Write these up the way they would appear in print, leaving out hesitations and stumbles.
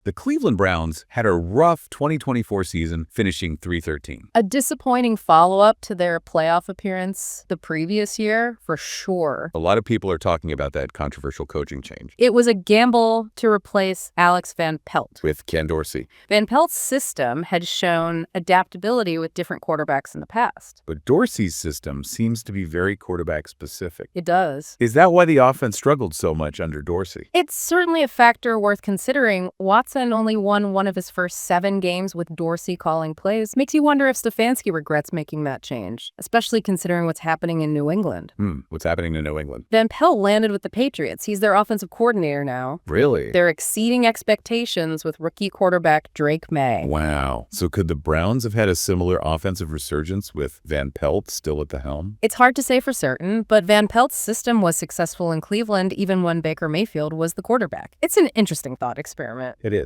The Cleveland Browns had a rough 2024 season, finishing 3-13. A disappointing follow-up to their playoff appearance the previous year, for sure. A lot of people are talking about that controversial coaching change. It was a gamble to replace Alex Van Pelt. With Ken Dorsey. Van Pelt's system had shown adaptability with different quarterbacks in the past. But Dorsey's system seems to be very quarterback-specific. It does. Is that why the offense struggled so much under Dorsey? It's certainly a factor worth considering. Watson only won one of his first 7 games with Dorsey calling plays. Makes you wonder if Stefanski regrets making that change, especially considering what's happening in New England. What's happening in New England? Van Pelt landed with the Patriots. He's their offensive coordinator now. Really? They're exceeding expectations with rookie quarterback Drake May. Wow. So could the Browns have had a similar offensive resurgence with Van Pelt still at the helm? It's hard to say for certain, but Van Pelt's system was successful in Cleveland even when Baker Mayfield was the quarterback. It's an interesting thought experiment. It is.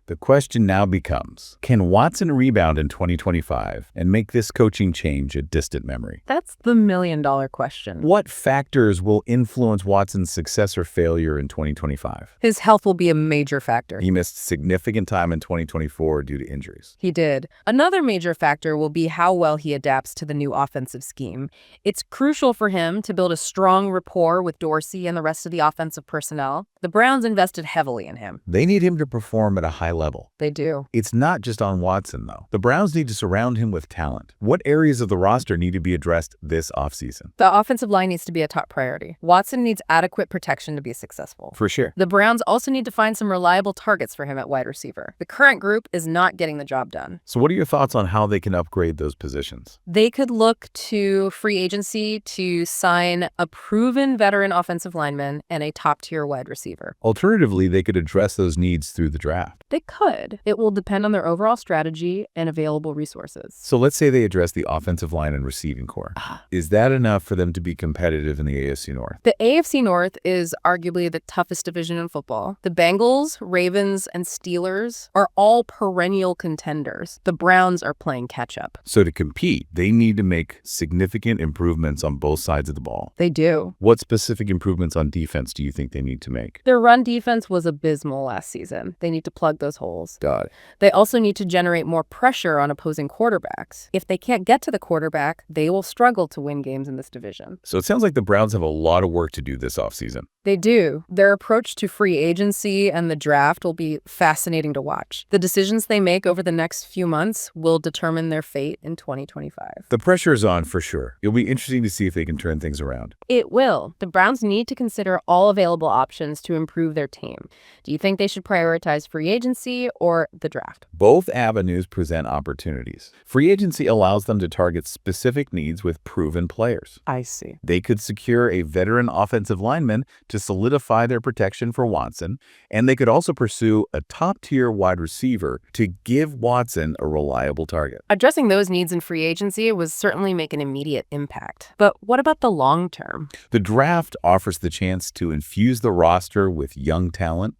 The question now becomes, can Watson rebound in 2025 and make this coaching change a distant memory? That's the million-dollar question. What factors will influence Watson's success or failure in 2025? His health will be a major factor. He missed significant time in 2024 due to injuries. He did. Another major factor will be how well he adapts to the new offensive scheme. It's crucial for him to build a strong rapport with Dorsey and the rest of the offensive personnel. The Browns invested heavily in him. They need him to perform at a high level. They do. It's not just on Watson, though. The Browns need to surround him with talent. What areas of the roster need to be addressed this offseason? The offensive line needs to be a top priority. Watson needs adequate protection to be successful. For sure. The Browns also need to find some reliable targets for him at wide receiver. The current group is not getting the job done. So what are your thoughts on how they can upgrade those positions? They could look to free agency to sign a proven veteran offensive lineman and a top-tier wide receiver. Alternatively, they could address those needs through the draft. They could. It will depend on their overall strategy and available resources. So let's say they address the offensive line and receiving core. Is that enough for them to be competitive in the AFC North? The AFC North is arguably the toughest division in football. The Bengals, Ravens, and Steelers are all perennial contenders. The Browns are playing catch-up. So to compete, they need to make significant improvements on both sides of the ball. They do. What specific improvements on defense do you think they need to make? Their run defense was abysmal last season. They need to plug those holes. Got it. They also need to generate more pressure on opposing quarterbacks. If they can't get to the quarterback, they will struggle to win games in this division. So it sounds like the Browns have a lot of work to do this offseason. They do. Their approach to free agency and the draft will be fascinating to watch. The decisions they make over the next few months will determine their fate in 2025. The pressure is on for sure. It'll be interesting to see if they can turn things around. It will. The Browns need to consider all available options to improve their team. Do you think they should prioritize free agency or the draft? Both avenues present opportunities. Free agency allows them to target specific needs with proven players. I see. They could secure a veteran offensive lineman to solidify their protection for Watson, and they could also pursue a top-tier wide receiver to give Watson a reliable target. Addressing those needs in free agency would certainly make an immediate impact. But what about the long term? The draft offers the chance to infuse the roster with young talent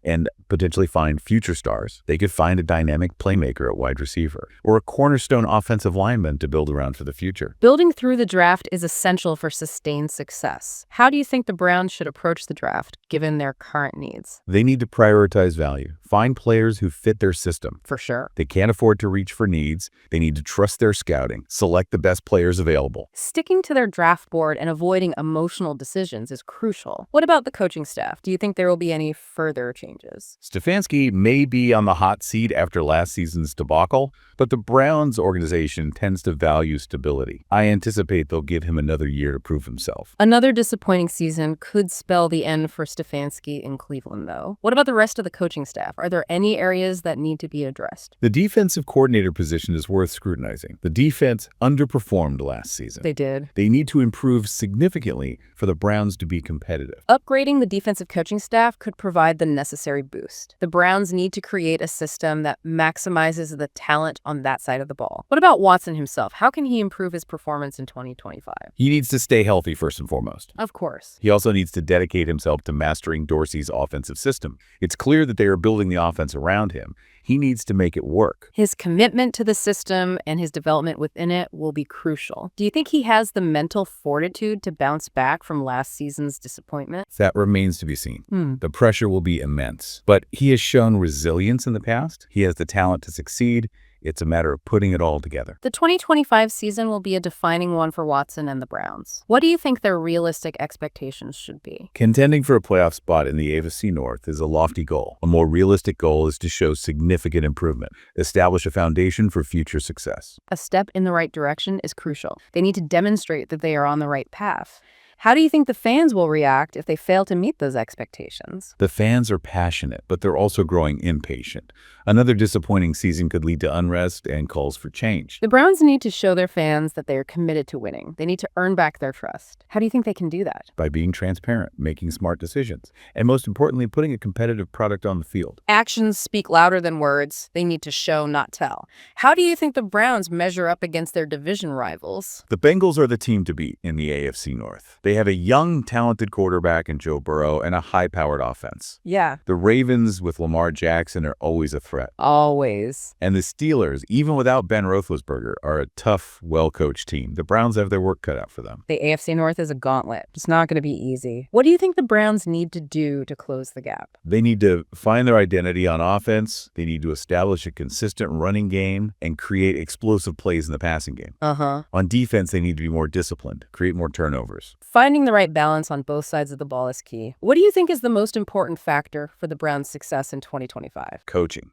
and potentially find future stars. They could find a dynamic playmaker at wide receiver or a cornerstone offensive lineman to build around for the future. Building through the draft is essential for sustained success. How do you think the Browns should approach the draft, given their current needs? They need to prioritize value. Find players who fit their system. For sure. They can't afford to reach for needs. They need to trust their scouting. Select the best players available. Sticking to their draft board and avoiding emotional decisions is crucial. What about the coaching staff? Do you think there will be any further changes? Stefanski may be on the hot seat after last season's debacle, but the Browns organization tends to value stability. I anticipate they'll give him another year to prove himself. Another disappointing season could spell the end for Stefanski in Cleveland, though. What about the rest of the coaching staff? Are there any areas that need to be addressed? The defensive coordinator position is worth scrutinizing. The defense underperformed last season. They did. They need to improve significantly for the Browns to be competitive. Upgrading the defensive coaching staff could provide the necessary boost. The Browns need to create a system that maximizes the talent on that side of the ball. What about Watson himself? How can he improve his performance in 2025? He needs to stay healthy first and foremost. Of course. He also needs to dedicate himself to mastering Dorsey's offensive system. It's clear that they are building building the offense around him. He needs to make it work. His commitment to the system and his development within it will be crucial. Do you think he has the mental fortitude to bounce back from last season's disappointment? That remains to be seen. The pressure will be immense, but he has shown resilience in the past. He has the talent to succeed. It's a matter of putting it all together. The 2025 season will be a defining one for Watson and the Browns. What do you think their realistic expectations should be? Contending for a playoff spot in the AFC North is a lofty goal. A more realistic goal is to show significant improvement, establish a foundation for future success. A step in the right direction is crucial. They need to demonstrate that they are on the right path. How do you think the fans will react if they fail to meet those expectations? The fans are passionate, but they're also growing impatient. Another disappointing season could lead to unrest and calls for change. The Browns need to show their fans that they are committed to winning. They need to earn back their trust. How do you think they can do that? By being transparent, making smart decisions, and most importantly, putting a competitive product on the field. Actions speak louder than words. They need to show, not tell. How do you think the Browns measure up against their division rivals? The Bengals are the team to beat in the AFC North. They have a young, talented quarterback in Joe Burrow and a high-powered offense. Yeah. The Ravens with Lamar Jackson are always a threat. Always. And the Steelers, even without Ben Roethlisberger, are a tough, well-coached team. The Browns have their work cut out for them. The AFC North is a gauntlet. It's not going to be easy. What do you think the Browns need to do to close the gap? They need to find their identity on offense. They need to establish a consistent running game and create explosive plays in the passing game. On defense, they need to be more disciplined, create more turnovers. Finding the right balance on both sides of the ball is key. What do you think is the most important factor for the Browns' success in 2025? Coaching.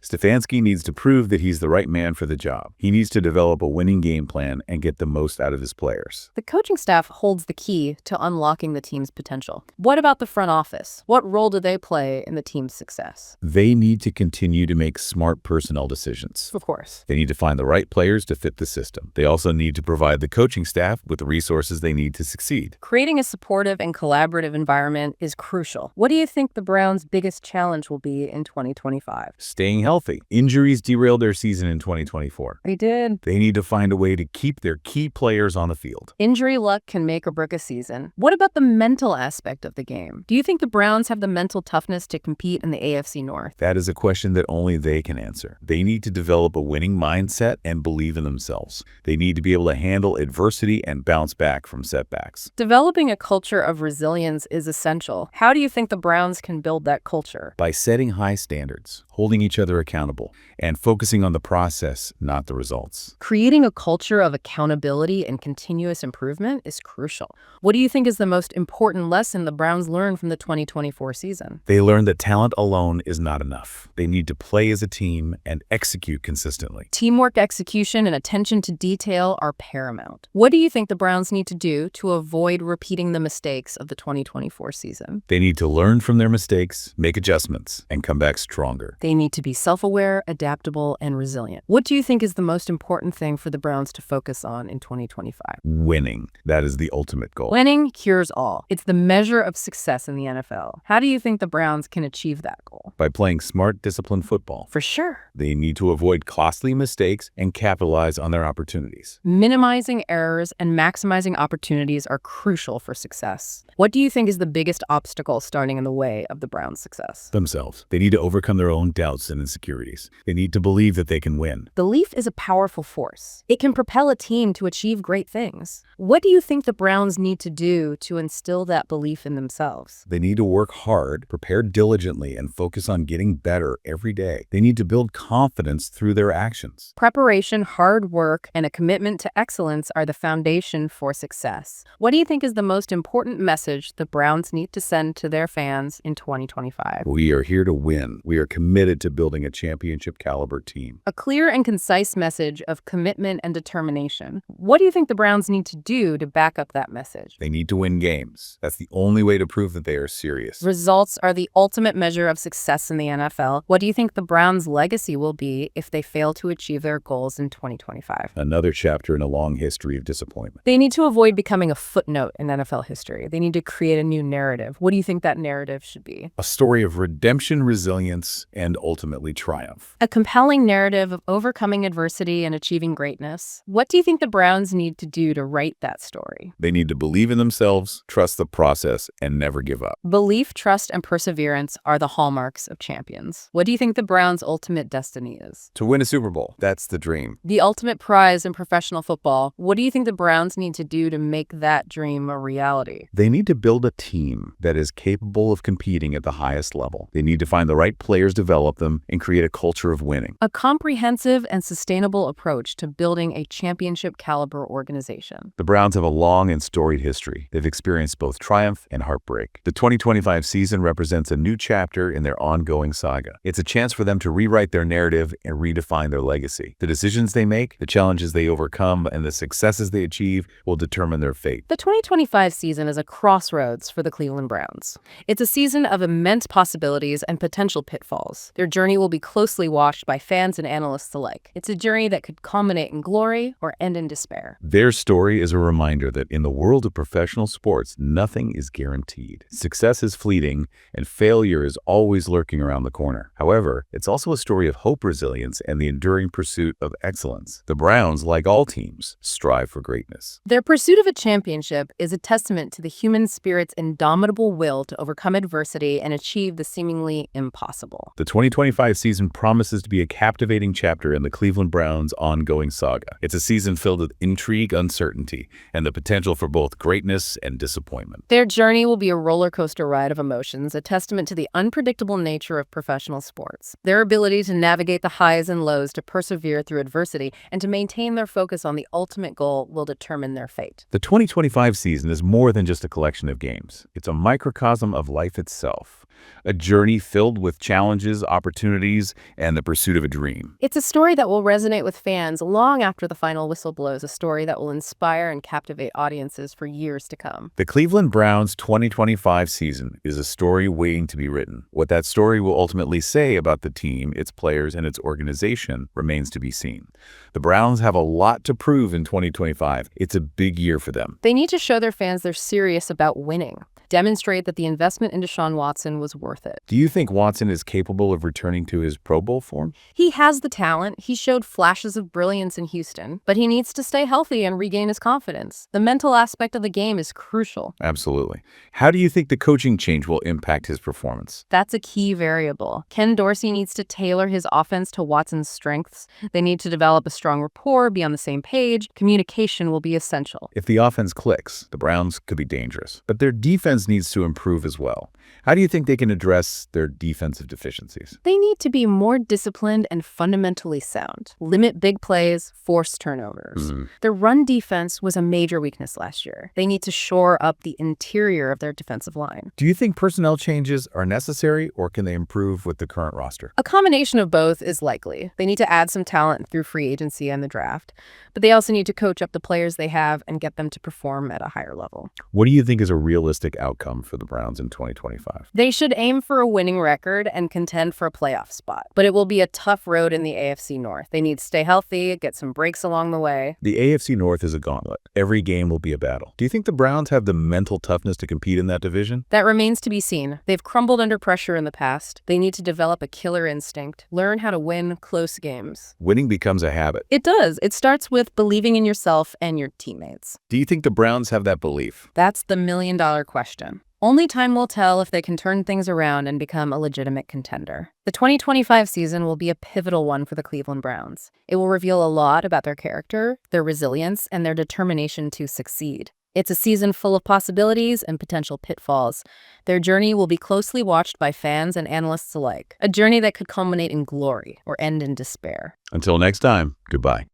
Stefanski needs to prove that he's the right man for the job. He needs to develop a winning game plan and get the most out of his players. The coaching staff holds the key to unlocking the team's potential. What about the front office? What role do they play in the team's success? They need to continue to make smart personnel decisions. Of course. They need to find the right players to fit the system. They also need to provide the coaching staff with the resources they need to succeed. Creating a supportive and collaborative environment is crucial. What do you think the Browns' biggest challenge will be in 2025? Staying healthy. Injuries derailed their season in 2024. They did. They need to find a way to keep their key players on the field. Injury luck can make or break a season. What about the mental aspect of the game? Do you think the Browns have the mental toughness to compete in the AFC North? That is a question that only they can answer. They need to develop a winning mindset and believe in themselves. They need to be able to handle adversity and bounce back from setbacks. Developing a culture of resilience is essential. How do you think the Browns can build that culture? By setting high standards, holding each other accountable, and focusing on the process, not the results. Creating a culture of accountability and continuous improvement is crucial. What do you think is the most important lesson the Browns learned from the 2024 season? They learned that talent alone is not enough. They need to play as a team and execute consistently. Teamwork, execution, and attention to detail are paramount. What do you think the Browns need to do to avoid repeating the mistakes of the 2024 season? They need to learn from their mistakes, make adjustments, and come back stronger. They need to be self-aware, adaptable, and resilient. What do you think is the most important thing for the Browns to focus on in 2025? Winning. That is the ultimate goal. Winning cures all. It's the measure of success in the NFL. How do you think the Browns can achieve that goal? By playing smart, disciplined football. For sure. They need to avoid costly mistakes and capitalize on their opportunities. Minimizing errors and maximizing opportunities are crucial for success. What do you think is the biggest obstacle standing in the way of the Browns' success? Themselves. They need to overcome their own doubts and insecurities. They need to believe that they can win. Belief is a powerful force. It can propel a team to achieve great things. What do you think the Browns need to do to instill that belief in themselves? They need to work hard, prepare diligently, and focus on getting better every day. They need to build confidence through their actions. Preparation, hard work, and a commitment to excellence are the foundation for success. What do you think is the most important message the Browns need to send to their fans in 2025? We are here to win. We are committed to building a championship caliber team. A clear and concise message of commitment and determination. What do you think the Browns need to do to back up that message? They need to win games. That's the only way to prove that they are serious. Results are the ultimate measure of success in the NFL. What do you think the Browns' legacy will be if they fail to achieve their goals in 2025? Another chapter in a long history of disappointment. They need to avoid becoming a footnote in NFL history. They need to create a new narrative. What do you think that narrative should be? A story of redemption, resilience, and and ultimately triumph. A compelling narrative of overcoming adversity and achieving greatness. What do you think the Browns need to do to write that story? They need to believe in themselves, trust the process, and never give up. Belief, trust, and perseverance are the hallmarks of champions. What do you think the Browns' ultimate destiny is? To win a Super Bowl, that's the dream. The ultimate prize in professional football. What do you think the Browns need to do to make that dream a reality? They need to build a team that is capable of competing at the highest level. They need to find the right players, develop them, and create a culture of winning. A comprehensive and sustainable approach to building a championship-caliber organization. The Browns have a long and storied history. They've experienced both triumph and heartbreak. The 2025 season represents a new chapter in their ongoing saga. It's a chance for them to rewrite their narrative and redefine their legacy. The decisions they make, the challenges they overcome, and the successes they achieve will determine their fate. The 2025 season is a crossroads for the Cleveland Browns. It's a season of immense possibilities and potential pitfalls. Their journey will be closely watched by fans and analysts alike. It's a journey that could culminate in glory or end in despair. Their story is a reminder that in the world of professional sports, nothing is guaranteed. Success is fleeting, and failure is always lurking around the corner. However, it's also a story of hope, resilience, and the enduring pursuit of excellence. The Browns, like all teams, strive for greatness. Their pursuit of a championship is a testament to the human spirit's indomitable will to overcome adversity and achieve the seemingly impossible. The 2025 season promises to be a captivating chapter in the Cleveland Browns' ongoing saga. It's a season filled with intrigue, uncertainty, and the potential for both greatness and disappointment. Their journey will be a roller coaster ride of emotions, a testament to the unpredictable nature of professional sports. Their ability to navigate the highs and lows, to persevere through adversity, and to maintain their focus on the ultimate goal will determine their fate. The 2025 season is more than just a collection of games. It's a microcosm of life itself, a journey filled with challenges, opportunities, and the pursuit of a dream. It's a story that will resonate with fans long after the final whistle blows, a story that will inspire and captivate audiences for years to come. The Cleveland Browns 2025 season is a story waiting to be written. What that story will ultimately say about the team, its players, and its organization remains to be seen. The Browns have a lot to prove in 2025. It's a big year for them. They need to show their fans they're serious about winning. Demonstrate that the investment in Deshaun Watson was worth it. Do you think Watson is capable of returning to his Pro Bowl form? He has the talent. He showed flashes of brilliance in Houston, but he needs to stay healthy and regain his confidence. The mental aspect of the game is crucial. Absolutely. How do you think the coaching change will impact his performance? That's a key variable. Ken Dorsey needs to tailor his offense to Watson's strengths. They need to develop a strong rapport, be on the same page. Communication will be essential. If the offense clicks, the Browns could be dangerous, but their defense needs to improve as well. How do you think they can address their defensive deficiencies? They need to be more disciplined and fundamentally sound. Limit big plays, force turnovers. Their run defense was a major weakness last year. They need to shore up the interior of their defensive line. Do you think personnel changes are necessary, or can they improve with the current roster? A combination of both is likely. They need to add some talent through free agency and the draft, but they also need to coach up the players they have and get them to perform at a higher level. What do you think is a realistic outcome for the Browns in 2025? They should aim for a winning record and contend for a playoff spot, but it will be a tough road in the AFC North. They need to stay healthy, get some breaks along the way. The AFC North is a gauntlet. Every game will be a battle. Do you think the Browns have the mental toughness to compete in that division? That remains to be seen. They've crumbled under pressure in the past. They need to develop a killer instinct, learn how to win close games. Winning becomes a habit. It does. It starts with believing in yourself and your teammates. Do you think the Browns have that belief? That's the million-dollar question. Only time will tell if they can turn things around and become a legitimate contender. The 2025 season will be a pivotal one for the Cleveland Browns. It will reveal a lot about their character, their resilience, and their determination to succeed. It's a season full of possibilities and potential pitfalls. Their journey will be closely watched by fans and analysts alike, a journey that could culminate in glory or end in despair. Until next time, goodbye.